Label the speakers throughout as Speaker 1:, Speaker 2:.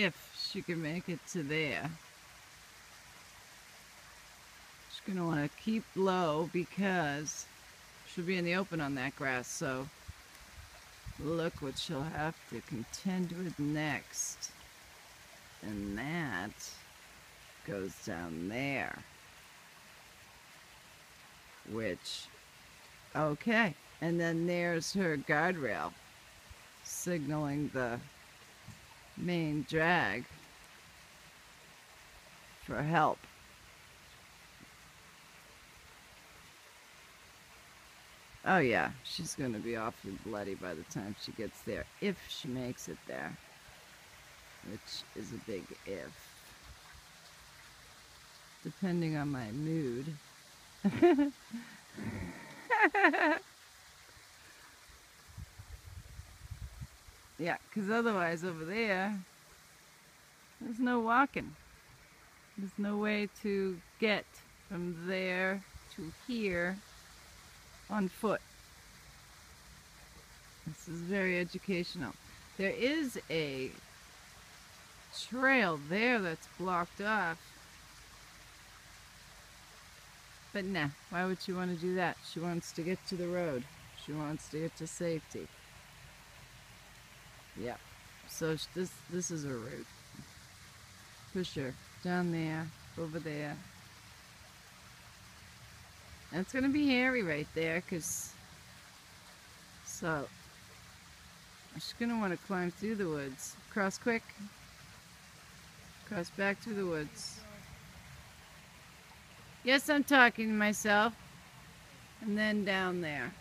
Speaker 1: if she can make it to there. She's going to want to keep low because she'll be in the open on that grass. So look what she'll have to contend with next. And that goes down there. Which, okay. And then there's her guardrail signaling the main drag for help. Oh yeah, she's going to be awfully bloody by the time she gets there, if she makes it there, which is a big if, depending on my mood. Yeah, because otherwise over there, there's no walking. There's no way to get from there to here on foot. This is very educational. There is a trail there that's blocked off. But nah, why would she want to do that? She wants to get to the road. She wants to get to safety. Yeah. So this is her route. Push her down there, over there. And it's going to be hairy right there, because... So, she's going to want to climb through the woods. Cross quick. Cross back through the woods. Yes, I'm talking to myself. And then down there.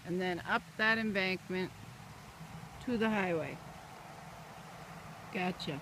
Speaker 1: And then up that embankment to the highway. Gotcha.